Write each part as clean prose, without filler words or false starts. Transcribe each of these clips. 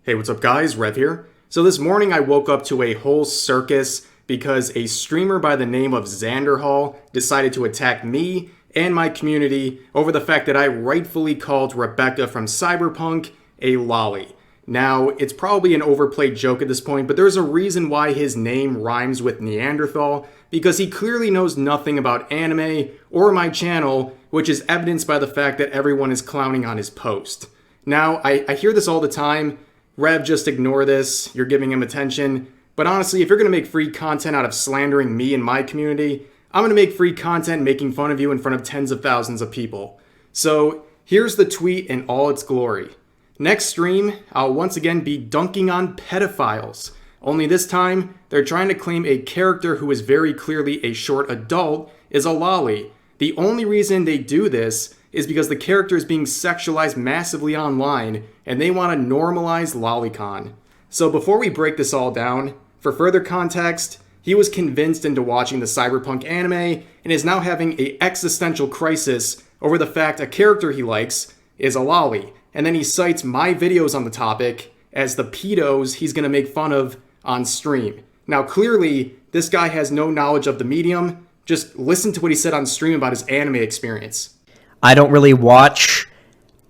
Hey, what's up guys? Rev here. So this morning I woke up to a whole circus because a streamer by the name of Xanderhal decided to attack me and my community over the fact that I rightfully called Rebecca from Cyberpunk a lolly. Now, it's probably an overplayed joke at this point, but there's a reason why his name rhymes with Neanderthal, because he clearly knows nothing about anime or my channel, which is evidenced by the fact that everyone is clowning on his post. Now, I hear this all the time. Rev, just ignore this. You're giving him attention. But honestly, if you're going to make free content out of slandering me and my community, I'm going to make free content making fun of you in front of tens of thousands of people. So here's the tweet in all its glory. Next stream, I'll once again be dunking on pedophiles. Only this time, they're trying to claim a character who is very clearly a short adult is a lolly. The only reason they do this is because the character is being sexualized massively online, and they want to normalize lolicon. So before we break this all down, for further context, he was convinced into watching the Cyberpunk anime, and is now having an existential crisis over the fact a character he likes is a lolly. And then he cites my videos on the topic as the pedos he's going to make fun of on stream. Now clearly, this guy has no knowledge of the medium. Just listen to what he said on stream about his anime experience. I don't really watch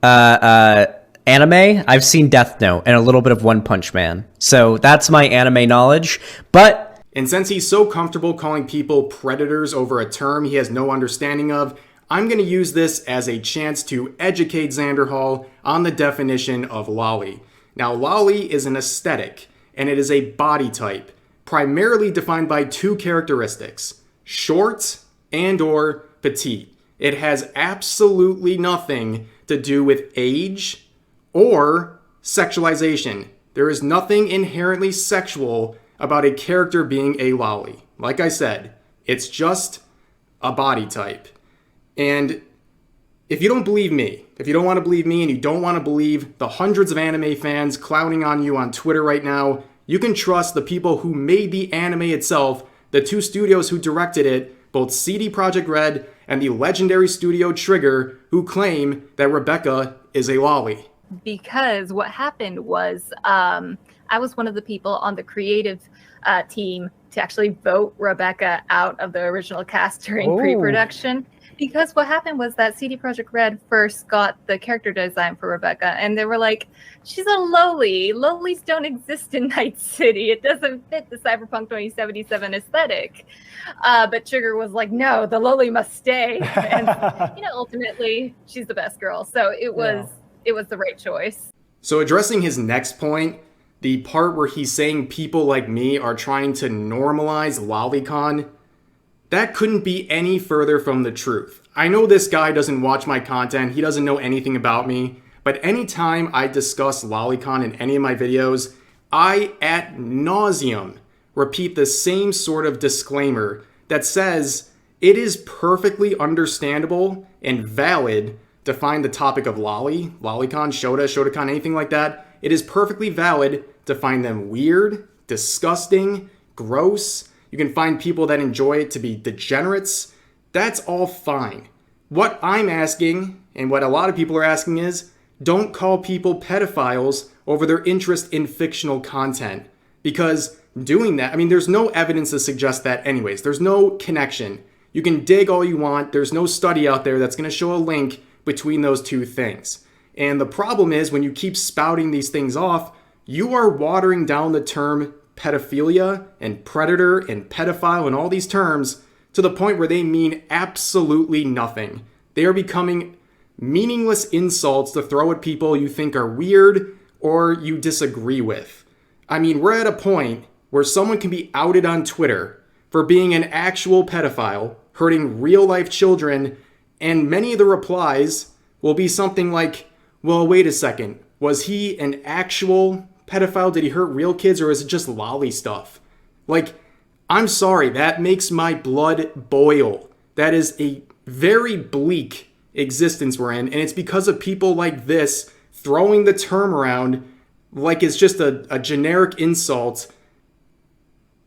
anime. I've seen Death Note and a little bit of One Punch Man. So that's my anime knowledge. And since he's so comfortable calling people predators over a term he has no understanding of, I'm going to use this as a chance to educate Xanderhal on the definition of lolly. Now, lolly is an aesthetic, and it is a body type, primarily defined by two characteristics: short and/or petite. It has absolutely nothing to do with age or sexualization. There is nothing inherently sexual about a character being a lolly. Like I said, it's just a body type. And if you don't believe me, if you don't want to believe me and you don't want to believe the hundreds of anime fans clowning on you on Twitter right now, you can trust the people who made the anime itself, the two studios who directed it, both CD Projekt Red and the legendary studio Trigger, who claim that Rebecca is a lolly. Because what happened was I was one of the people on the creative team to actually vote Rebecca out of the original cast during pre-production. Because what happened was that CD Projekt Red first got the character design for Rebecca, and they were like, she's a lowly. Lowlies don't exist in Night City. It doesn't fit the Cyberpunk 2077 aesthetic. But Trigger was like, no, the lowly must stay. And, ultimately, she's the best girl. So it was the right choice. So addressing his next point, the part where he's saying people like me are trying to normalize lolicon, that couldn't be any further from the truth. I know this guy doesn't watch my content, he doesn't know anything about me, but anytime I discuss lolicon in any of my videos, I ad nauseum repeat the same sort of disclaimer that says it is perfectly understandable and valid to find the topic of lolicon, shotakon, anything like that. It is perfectly valid to find them weird, disgusting, gross. You can find people that enjoy it to be degenerates. That's all fine. What I'm asking, and what a lot of people are asking, is don't call people pedophiles over their interest in fictional content. Because doing that, there's no evidence to suggest that anyways. There's no connection. You can dig all you want. There's no study out there that's going to show a link between those two things. And the problem is when you keep spouting these things off, you are watering down the term pedophilia and predator and pedophile and all these terms to the point where they mean absolutely nothing. They are becoming meaningless insults to throw at people you think are weird or you disagree with. We're at a point where someone can be outed on Twitter for being an actual pedophile, hurting real life children, and many of the replies will be something like, well, wait a second, was he an actual pedophile? Did he hurt real kids, or is it just lolly stuff? I'm sorry, that makes my blood boil. That is a very bleak existence we're in, and it's because of people like this throwing the term around like it's just a generic insult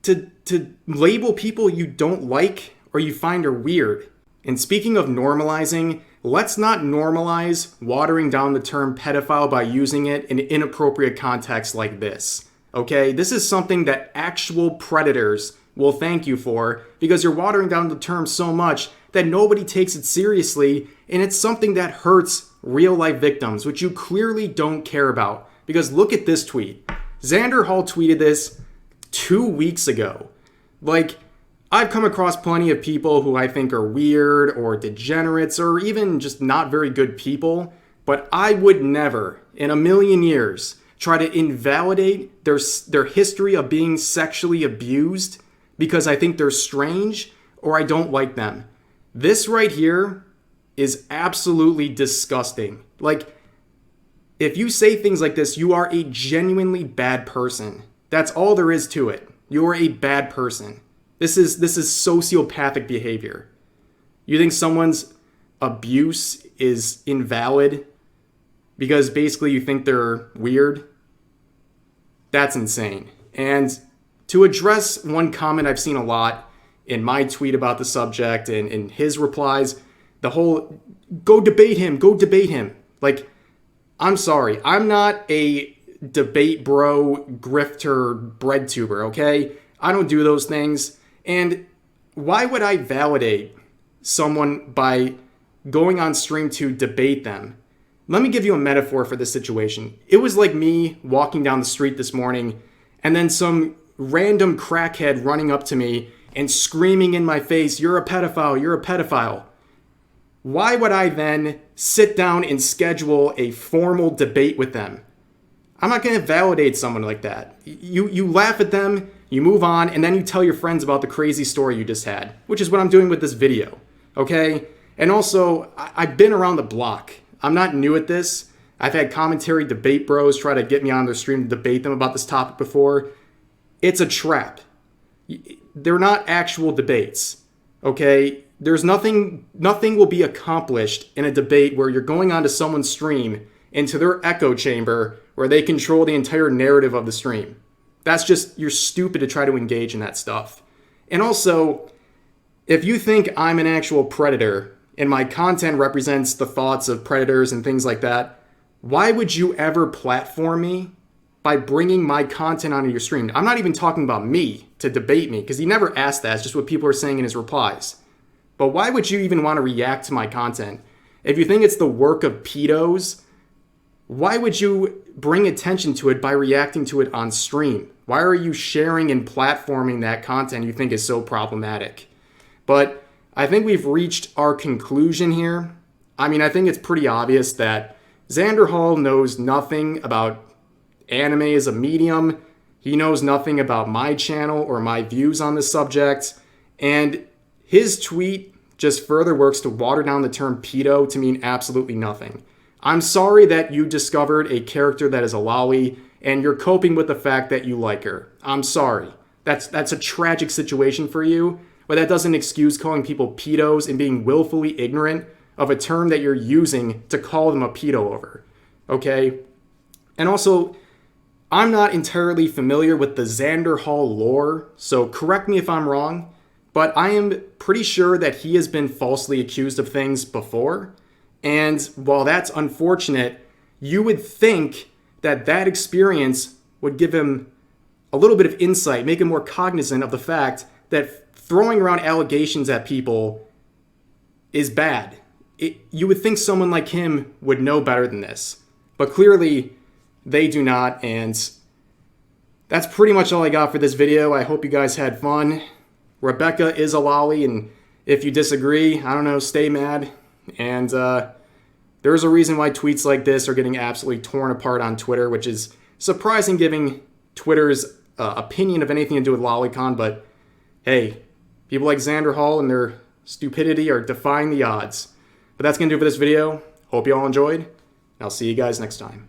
to label people you don't like or you find are weird. And speaking of normalizing, let's not normalize watering down the term pedophile by using it in inappropriate contexts like this. Okay? This is something that actual predators will thank you for, because you're watering down the term so much that nobody takes it seriously, and it's something that hurts real life victims, which you clearly don't care about. Because look at this tweet. Xanderhal tweeted this 2 weeks ago. Like, I've come across plenty of people who I think are weird or degenerates or even just not very good people, but I would never, in a million years, try to invalidate their history of being sexually abused because I think they're strange or I don't like them. This right here is absolutely disgusting. Like, if you say things like this, you are a genuinely bad person. That's all there is to it. You are a bad person. This is sociopathic behavior. You think someone's abuse is invalid because basically you think they're weird? That's insane. And to address one comment I've seen a lot in my tweet about the subject and in his replies, the whole, go debate him. Like, I'm sorry, I'm not a debate bro, grifter, bread tuber, okay? I don't do those things. And why would I validate someone by going on stream to debate them? Let me give you a metaphor for this situation. It was like me walking down the street this morning and then some random crackhead running up to me and screaming in my face, "You're a pedophile, you're a pedophile." Why would I then sit down and schedule a formal debate with them? I'm not going to validate someone like that. You laugh at them, you move on, and then you tell your friends about the crazy story you just had, which is what I'm doing with this video, okay? And also, I've been around the block. I'm not new at this. I've had commentary debate bros try to get me on their stream to debate them about this topic before. It's a trap. They're not actual debates, okay? There's nothing will be accomplished in a debate where you're going onto someone's stream into their echo chamber where they control the entire narrative of the stream. That's just, you're stupid to try to engage in that stuff. And also, if you think I'm an actual predator and my content represents the thoughts of predators and things like that, why would you ever platform me by bringing my content onto your stream? I'm not even talking about me to debate me, because he never asked that. It's just what people are saying in his replies. But why would you even want to react to my content? If you think it's the work of pedos, why would you bring attention to it by reacting to it on stream? Why are you sharing and platforming that content you think is so problematic? But I think we've reached our conclusion here. I mean, I think it's pretty obvious that Xanderhal knows nothing about anime as a medium. He knows nothing about my channel or my views on the subject. And his tweet just further works to water down the term pedo to mean absolutely nothing. I'm sorry that you discovered a character that is a lolly and you're coping with the fact that you like her. I'm sorry. That's a tragic situation for you, but that doesn't excuse calling people pedos and being willfully ignorant of a term that you're using to call them a pedo over. Okay? And also, I'm not entirely familiar with the Xanderhal lore, so correct me if I'm wrong, but I am pretty sure that he has been falsely accused of things before. And while that's unfortunate, you would think that that experience would give him a little bit of insight, make him more cognizant of the fact that throwing around allegations at people is bad. You would think someone like him would know better than this. But clearly, they do not, and that's pretty much all I got for this video. I hope you guys had fun. Rebecca is a lolly, and if you disagree, I don't know, stay mad. And there's a reason why tweets like this are getting absolutely torn apart on Twitter, which is surprising given Twitter's opinion of anything to do with lolicon, but hey, people like Xanderhal and their stupidity are defying the odds. But that's going to do it for this video. Hope you all enjoyed, and I'll see you guys next time.